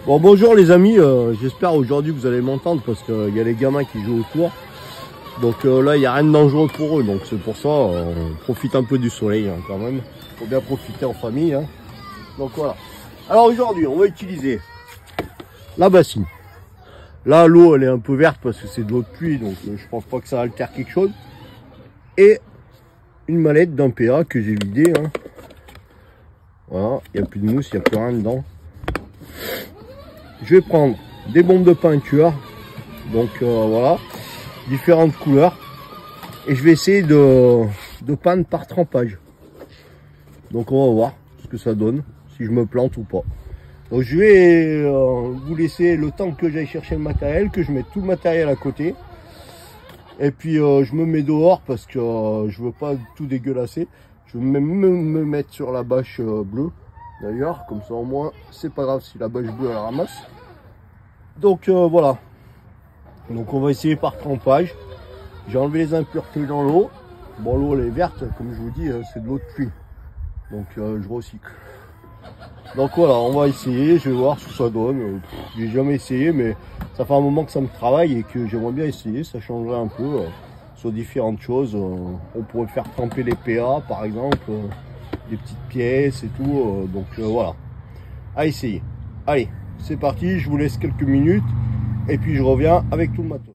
Bon, bonjour les amis, j'espère aujourd'hui vous allez m'entendre parce qu'il y a les gamins qui jouent autour. Donc là il n'y a rien de dangereux pour eux, donc c'est pour ça on profite un peu du soleil hein, quand même. Faut bien profiter en famille hein. Donc voilà. Alors aujourd'hui on va utiliser la bassine. Là l'eau elle est un peu verte parce que c'est de l'eau de pluie, donc je pense pas que ça altère quelque chose. Et une mallette d'un PA que j'ai vidé hein. Voilà, il n'y a plus de mousse, il n'y a plus rien dedans. Je vais prendre des bombes de peinture, donc voilà, différentes couleurs, et je vais essayer de peindre par trempage. Donc on va voir ce que ça donne, si je me plante ou pas. Donc je vais vous laisser le temps que j'aille chercher le matériel, que je mette tout le matériel à côté, et puis je me mets dehors parce que je veux pas tout dégueulasser. Je vais même me mettre sur la bâche bleue. D'ailleurs, comme ça au moins, c'est pas grave si la bâche bleue elle ramasse. Donc voilà. Donc on va essayer par trempage. J'ai enlevé les impuretés dans l'eau. Bon, l'eau elle est verte, comme je vous dis, c'est de l'eau de pluie. Donc je recycle. Donc voilà, on va essayer, je vais voir ce que ça donne. J'ai jamais essayé, mais ça fait un moment que ça me travaille et que j'aimerais bien essayer. Ça changerait un peu sur différentes choses. On pourrait faire tremper les PA par exemple. Des petites pièces et tout, donc voilà, à essayer. Allez, c'est parti, je vous laisse quelques minutes et puis je reviens avec tout le matos.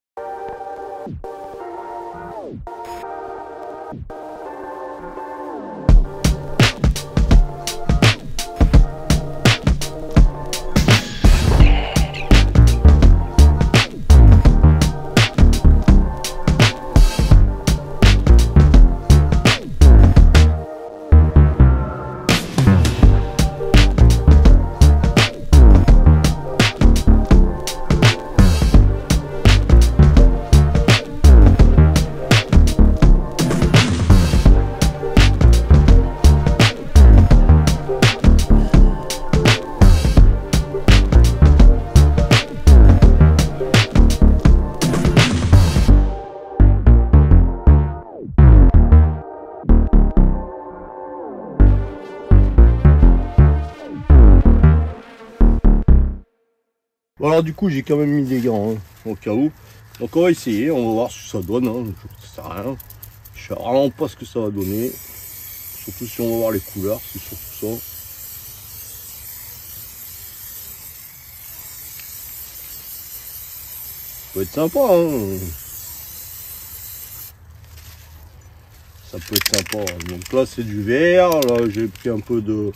Alors du coup j'ai quand même mis des gants hein, au cas où. Donc on va essayer, on va voir ce que ça donne. Hein. Ça sert à rien. Je sais vraiment pas ce que ça va donner. Surtout si on va voir les couleurs, c'est surtout ça. Ça peut être sympa hein. Ça peut être sympa. Donc là c'est du vert, là j'ai pris un peu de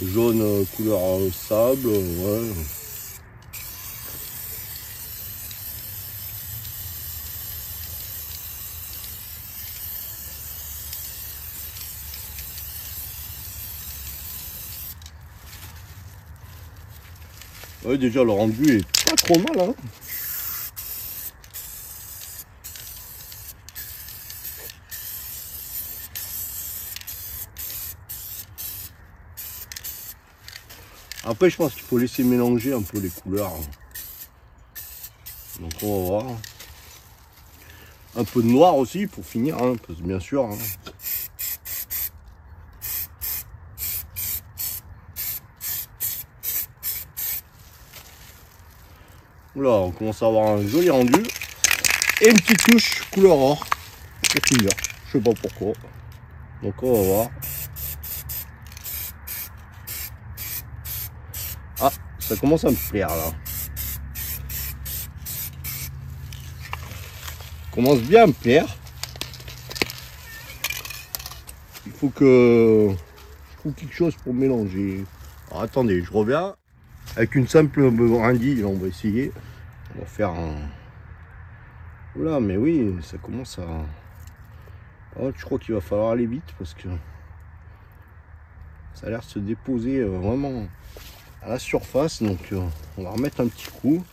jaune couleur sable. Ouais. Ouais, déjà le rendu est pas trop mal hein. Après je pense qu'il faut laisser mélanger un peu les couleurs. Donc on va voir. Un peu de noir aussi pour finir hein, parce que bien sûr hein. Là, on commence à avoir un joli rendu. Et une petite touche couleur or. Pour finir. Je sais pas pourquoi. Donc on va voir. Ah, ça commence à me plaire là. Ça commence bien à me plaire. Il faut que je trouve quelque chose pour mélanger. Alors attendez, je reviens. Avec une simple brindille, on va essayer. On va faire un... Oula, mais oui, ça commence à... Oh, je crois qu'il va falloir aller vite parce que... Ça a l'air de se déposer vraiment à la surface. Donc on va remettre un petit coup.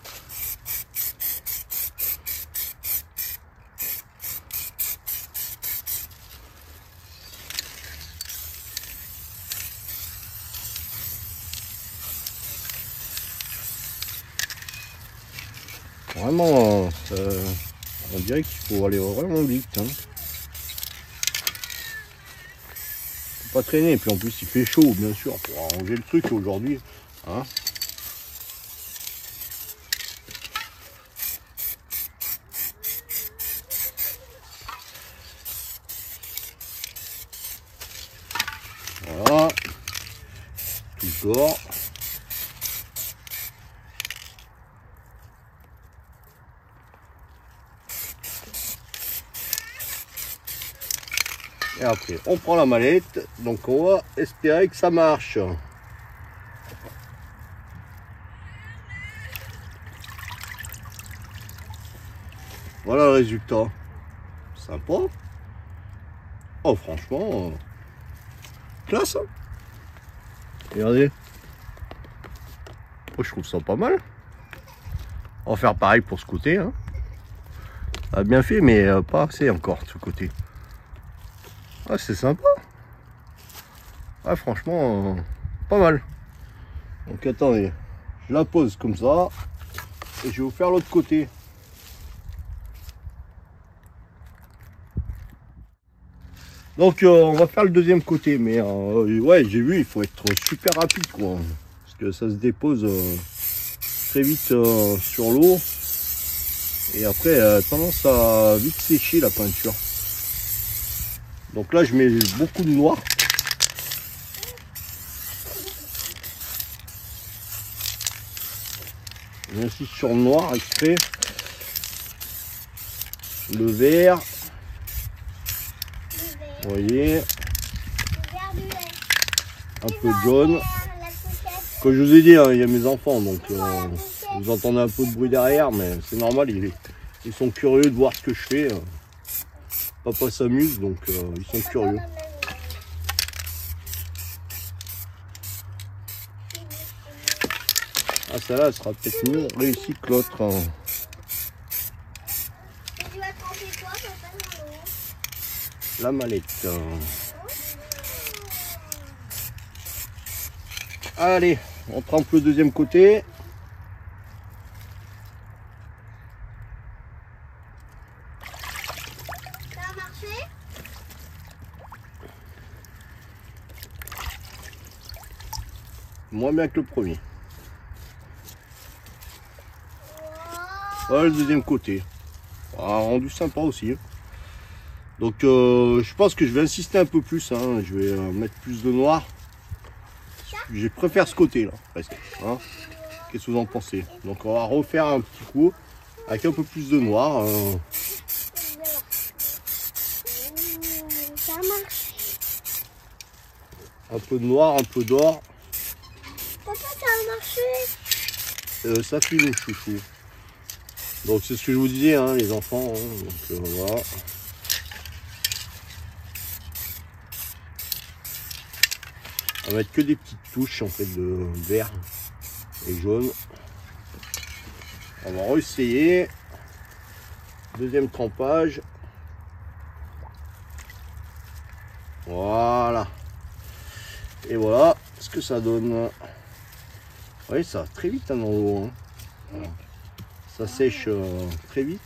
Vraiment, on dirait qu'il faut aller vraiment vite. Hein. Faut pas traîner, et puis en plus il fait chaud bien sûr pour arranger le truc aujourd'hui. Hein. dehors. Et après, on prend la mallette. Donc, on va espérer que ça marche. Voilà le résultat. Sympa. Oh, franchement, classe. Hein. Regardez. Oh, je trouve ça pas mal. On va faire pareil pour ce côté. Hein. Ça a bien fait, mais pas assez encore de ce côté. Ah, c'est sympa. Ah, franchement, pas mal. Donc, attendez. Je la pose comme ça. Et je vais vous faire l'autre côté. Donc on va faire le deuxième côté, mais ouais, j'ai vu, il faut être super rapide quoi, parce que ça se dépose très vite sur l'eau et après tendance à vite sécher la peinture. Donc là je mets beaucoup de noir. J'insiste sur le noir exprès, le vert. Vous voyez, un peu de jaune. Comme je vous ai dit, hein, il y a mes enfants, donc vous entendez un peu de bruit derrière, mais c'est normal, ils sont curieux de voir ce que je fais. Papa s'amuse, donc ils sont curieux. Ah, celle-là, elle sera peut-être mieux réussie que l'autre. Hein. La mallette. Allez, on trempe le deuxième côté. Ça a marché? Moins bien que le premier. Voilà le deuxième côté. Ah, rendu sympa aussi. Hein. Donc je pense que je vais insister un peu plus, hein. Je vais mettre plus de noir. Je préfère ce côté là, presque. Hein. Qu'est-ce que vous en pensez? Donc on va refaire un petit coup avec un peu plus de noir. Ça marche. Un peu de noir, un peu d'or. Papa, ça a marché. Ça filme chouchou. Donc c'est ce que je vous disais, hein, les enfants. Hein. Donc voilà. On va mettre que des petites touches en fait de vert et jaune. On va réessayer. Deuxième trempage. Voilà. Et voilà ce que ça donne. Oui, ça va très vite hein, dans l'eau. Hein. Voilà. Ça sèche très vite.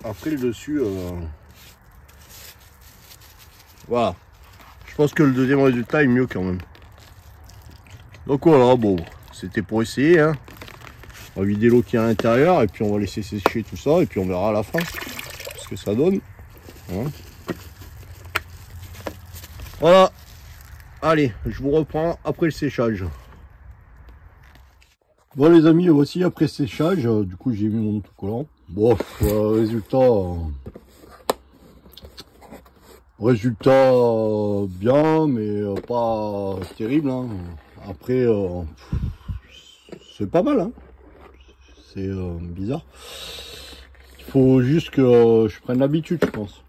Après le dessus. Voilà. Je pense que le deuxième résultat est mieux quand même. Donc voilà, bon, c'était pour essayer. Hein. On va vider l'eau qui est à l'intérieur et puis on va laisser sécher tout ça et puis on verra à la fin ce que ça donne. Hein. Voilà. Allez, je vous reprends après le séchage. Bon les amis, voici après séchage. Du coup j'ai mis mon autocollant. Bon, résultat bien, mais pas terrible. Hein. Après, c'est pas mal. Hein. C'est bizarre. Il faut juste que je prenne l'habitude, je pense.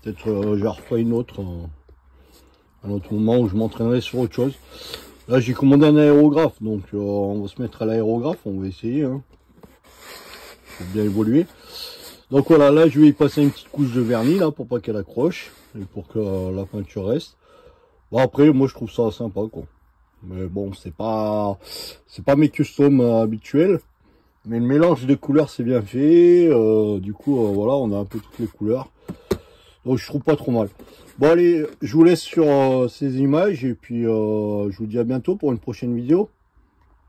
Peut-être je referai une autre, un autre moment où je m'entraînerai sur autre chose. Là, j'ai commandé un aérographe, donc on va se mettre à l'aérographe, on va essayer. Hein. Faut bien évoluer. Donc voilà, là je vais y passer une petite couche de vernis là pour pas qu'elle accroche et pour que la peinture reste. Bon après moi je trouve ça sympa quoi. Mais bon c'est pas mes customs habituels. Mais le mélange de couleurs c'est bien fait. Du coup voilà on a un peu toutes les couleurs. Donc je trouve pas trop mal. Bon allez je vous laisse sur ces images et puis je vous dis à bientôt pour une prochaine vidéo.